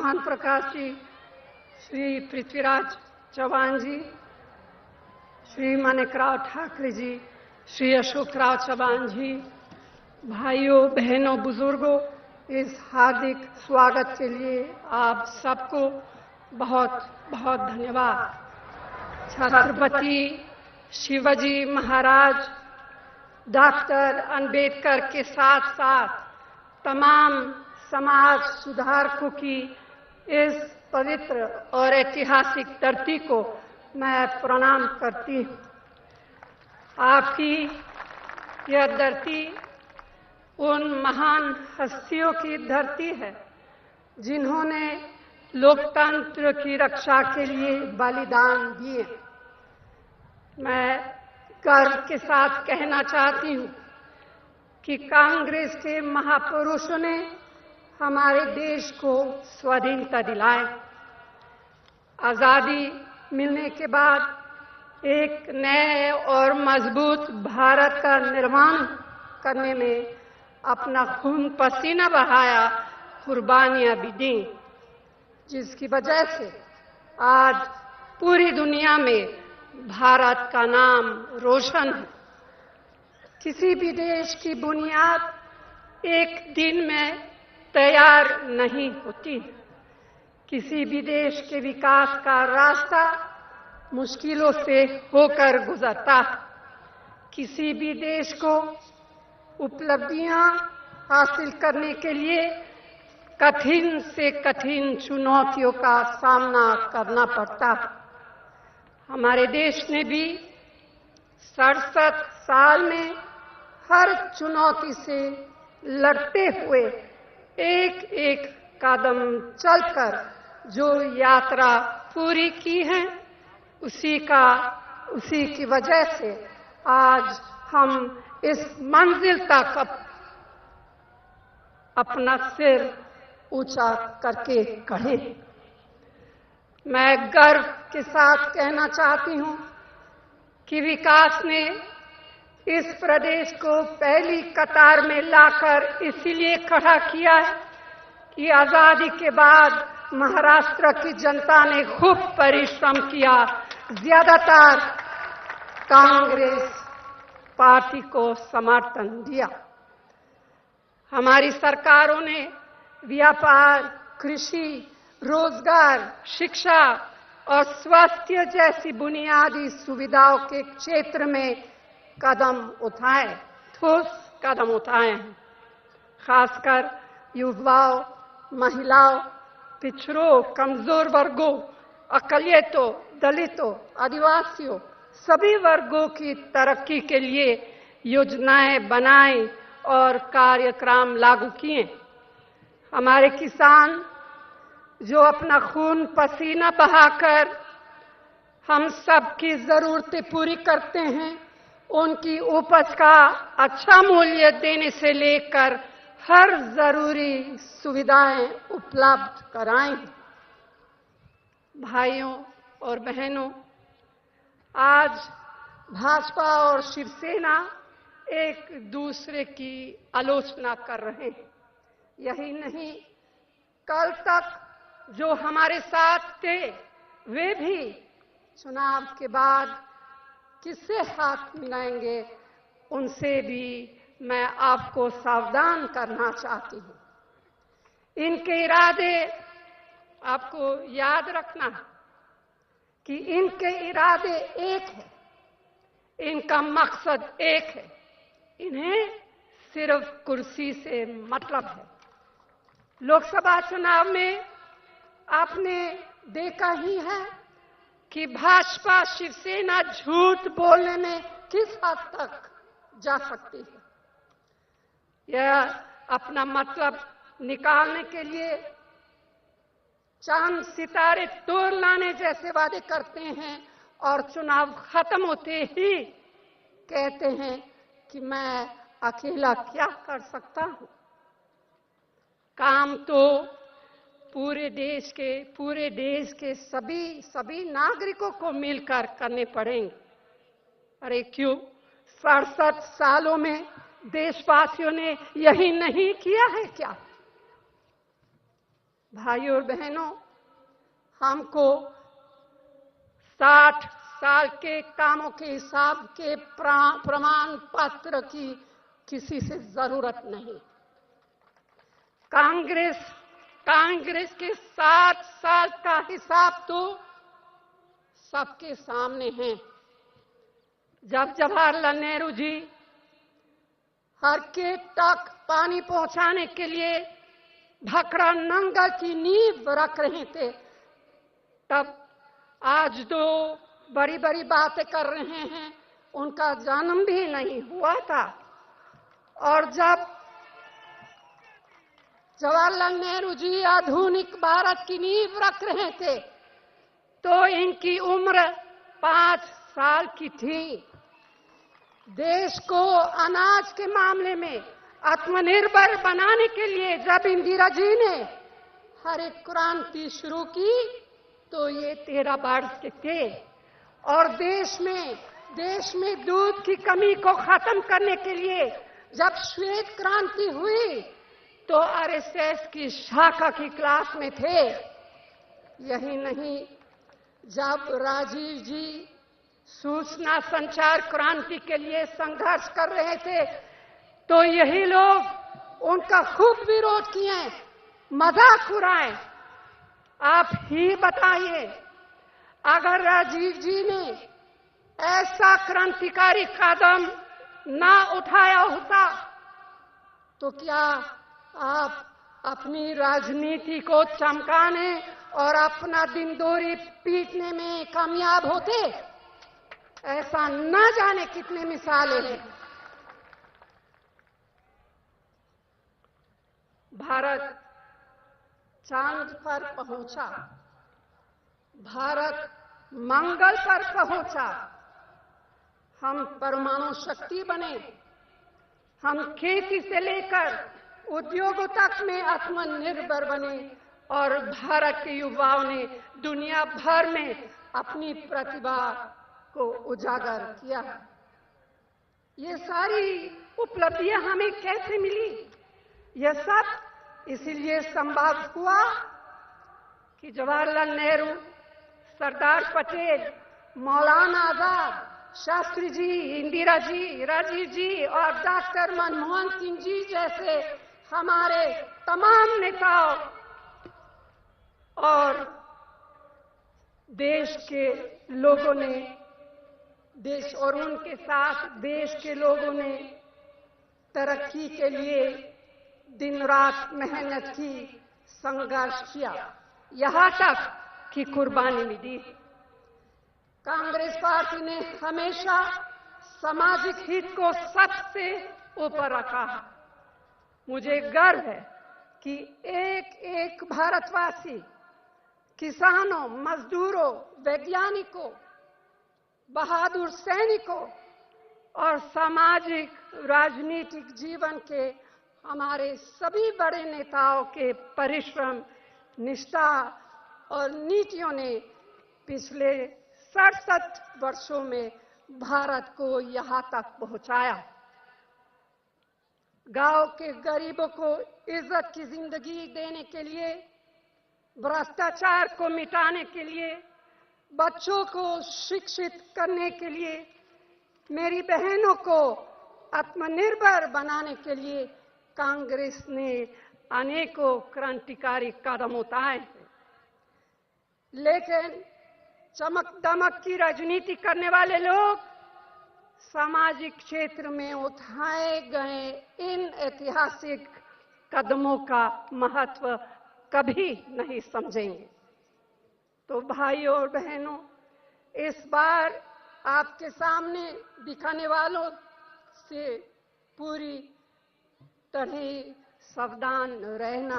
मोहन प्रकाश जी, श्री पृथ्वीराज चौहान जी, श्री मानिकराव ठाकरे जी, श्री अशोकराव चौहान जी, भाइयों बहनों बुजुर्गों, इस हार्दिक स्वागत के लिए आप सबको बहुत बहुत धन्यवाद। छत्रपति शिवाजी महाराज डॉक्टर अंबेडकर के साथ साथ तमाम समाज सुधारकों की इस पवित्र और ऐतिहासिक धरती को मैं प्रणाम करती हूँ। आपकी यह धरती उन महान हस्तियों की धरती है जिन्होंने लोकतंत्र की रक्षा के लिए बलिदान दिए। मैं गर्व के साथ कहना चाहती हूँ कि कांग्रेस के महापुरुषों ने हमारे देश को स्वाधीनता दिलाई। आजादी मिलने के बाद एक नए और मजबूत भारत का निर्माण करने में अपना खून पसीना बहाया, कुर्बानियां भी दी, जिसकी वजह से आज पूरी दुनिया में भारत का नाम रोशन है। किसी भी देश की बुनियाद एक दिन में तैयार नहीं होती। किसी भी देश के विकास का रास्ता मुश्किलों से होकर गुजरता। किसी भी देश को उपलब्धियां हासिल करने के लिए कठिन से कठिन चुनौतियों का सामना करना पड़ता। हमारे देश ने भी 67 साल में हर चुनौती से लड़ते हुए एक एक कदम चलकर जो यात्रा पूरी की है, उसी की वजह से आज हम इस मंजिल तक अपना सिर ऊंचा करके खड़े। मैं गर्व के साथ कहना चाहती हूं कि विकास ने इस प्रदेश को पहली कतार में लाकर इसलिए खड़ा किया है कि आजादी के बाद महाराष्ट्र की जनता ने खूब परिश्रम किया, ज्यादातर कांग्रेस पार्टी को समर्थन दिया। हमारी सरकारों ने व्यापार, कृषि, रोजगार, शिक्षा और स्वास्थ्य जैसी बुनियादी सुविधाओं के क्षेत्र में कदम उठाए, ठोस कदम उठाए हैं। खासकर युवाओं, महिलाओं, पिछड़ों, कमजोर वर्गों, अकलियतों, दलितों, आदिवासियों, सभी वर्गों की तरक्की के लिए योजनाएं बनाई और कार्यक्रम लागू किए। हमारे किसान जो अपना खून पसीना बहाकर हम सबकी जरूरतें पूरी करते हैं, उनकी उपज का अच्छा मूल्य देने से लेकर हर जरूरी सुविधाएं उपलब्ध कराएं। भाइयों और बहनों, आज भाजपा और शिवसेना एक दूसरे की आलोचना कर रहे हैं। यही नहीं, कल तक जो हमारे साथ थे वे भी चुनाव के बाद किससे हाथ मिलाएंगे, उनसे भी मैं आपको सावधान करना चाहती हूं। इनके इरादे आपको याद रखना कि इनके इरादे एक है, इनका मकसद एक है, इन्हें सिर्फ कुर्सी से मतलब है। लोकसभा चुनाव में आपने देखा ही है कि भाजपा शिवसेना झूठ बोलने में किस हद तक जा सकती है। यह अपना मतलब निकालने के लिए चांद सितारे तोड़ लाने जैसे वादे करते हैं और चुनाव खत्म होते ही कहते हैं कि मैं अकेला क्या कर सकता हूं। काम तो पूरे देश के सभी नागरिकों को मिलकर करने पड़ेंगे। अरे क्यों 67 सालों में देशवासियों ने यही नहीं किया है क्या? भाइयों और बहनों, हमको 60 साल के कामों के हिसाब के प्रमाण पत्र की किसी से जरूरत नहीं। कांग्रेस के 60 साल का हिसाब तो सबके सामने है। जब जवाहरलाल नेहरू जी हर खेत तक पानी पहुंचाने के लिए भखरा नंगल की नींव रख रहे थे, तब आज जो बड़ी बड़ी बातें कर रहे हैं उनका जन्म भी नहीं हुआ था। और जब जवाहरलाल नेहरू जी आधुनिक भारत की नींव रख रहे थे तो इनकी उम्र 5 साल की थी। देश को अनाज के मामले में आत्मनिर्भर बनाने के लिए जब इंदिरा जी ने हरित क्रांति शुरू की तो ये 13 वर्ष के थे। और देश में दूध की कमी को खत्म करने के लिए जब श्वेत क्रांति हुई तो आरएसएस की शाखा की क्लास में थे। यही नहीं, जब राजीव जी सूचना संचार क्रांति के लिए संघर्ष कर रहे थे तो यही लोग उनका खूब विरोध किए, मजाक उड़ाए। आप ही बताइए, अगर राजीव जी ने ऐसा क्रांतिकारी कदम ना उठाया होता तो क्या आप अपनी राजनीति को चमकाने और अपना दिनदौरी पीटने में कामयाब होते? ऐसा न जाने कितने मिसालें हैं। भारत चांद पर पहुंचा, भारत मंगल पर पहुंचा, हम परमाणु शक्ति बने, हम खेती से लेकर उद्योगों तक में आत्मनिर्भर बने और भारत के युवाओं ने दुनिया भर में अपनी प्रतिभा को उजागर किया। ये सारी उपलब्धियां हमें कैसे मिली? यह सब इसीलिए संभव हुआ कि जवाहरलाल नेहरू, सरदार पटेल, मौलाना आजाद, शास्त्री जी, इंदिरा जी, राजीव जी और डॉक्टर मनमोहन सिंह जी जैसे हमारे तमाम नेताओं और देश के लोगों ने, देश और उनके साथ देश के लोगों ने तरक्की के लिए दिन रात मेहनत की, संघर्ष किया, यहां तक कि कुर्बानी भी दी। कांग्रेस पार्टी ने हमेशा सामाजिक हित को सबसे ऊपर रखा है। मुझे गर्व है कि एक एक भारतवासी, किसानों, मजदूरों, वैज्ञानिकों, बहादुर सैनिकों और सामाजिक राजनीतिक जीवन के हमारे सभी बड़े नेताओं के परिश्रम, निष्ठा और नीतियों ने पिछले 67 वर्षों में भारत को यहां तक पहुंचाया। गांव के गरीबों को इज्जत की जिंदगी देने के लिए, भ्रष्टाचार को मिटाने के लिए, बच्चों को शिक्षित करने के लिए, मेरी बहनों को आत्मनिर्भर बनाने के लिए कांग्रेस ने अनेकों क्रांतिकारी कदम उठाए। लेकिन चमक दमक की राजनीति करने वाले लोग सामाजिक क्षेत्र में उठाए गए इन ऐतिहासिक कदमों का महत्व कभी नहीं समझेंगे। तो भाइयों और बहनों, इस बार आपके सामने दिखाने वालों से पूरी तरह सावधान रहना।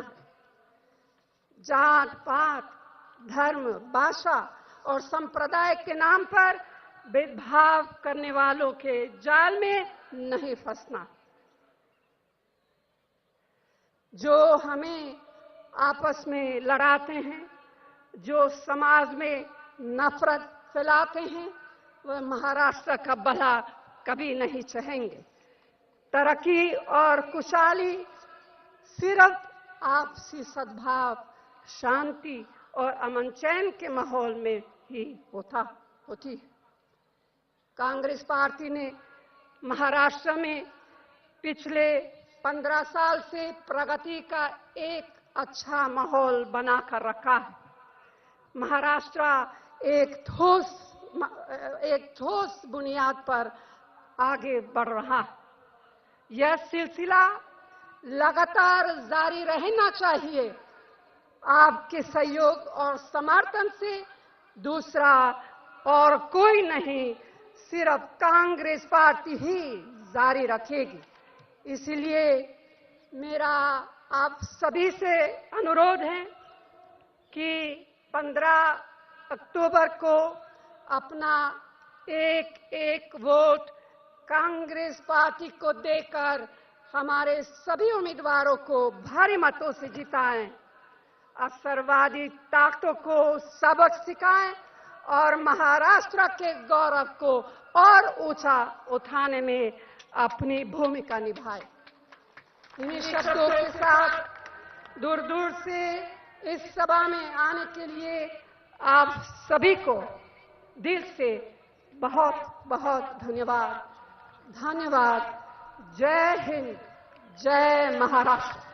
जात पात, धर्म, भाषा और संप्रदाय के नाम पर भेदभाव करने वालों के जाल में नहीं फंसना। जो हमें आपस में लड़ाते हैं, जो समाज में नफरत फैलाते हैं, वह महाराष्ट्र का भला कभी नहीं चाहेंगे। तरक्की और खुशहाली सिर्फ आपसी सद्भाव, शांति और अमन चैन के माहौल में ही होती है। कांग्रेस पार्टी ने महाराष्ट्र में पिछले 15 साल से प्रगति का एक अच्छा माहौल बनाकर रखा है। महाराष्ट्र एक ठोस बुनियाद पर आगे बढ़ रहा है। यह सिलसिला लगातार जारी रहना चाहिए। आपके सहयोग और समर्थन से दूसरा और कोई नहीं, सिर्फ कांग्रेस पार्टी ही जारी रखेगी। इसलिए मेरा आप सभी से अनुरोध है कि 15 अक्टूबर को अपना एक वोट कांग्रेस पार्टी को देकर हमारे सभी उम्मीदवारों को भारी मतों से जिताएं, असरवादी ताकतों को सबक सिखाएं और महाराष्ट्र के गौरव को और ऊंचा उठाने में अपनी भूमिका निभाएं। इन्हीं शब्दों के साथ दूर दूर से इस सभा में आने के लिए आप सभी को दिल से बहुत बहुत धन्यवाद। जय हिंद, जय महाराष्ट्र।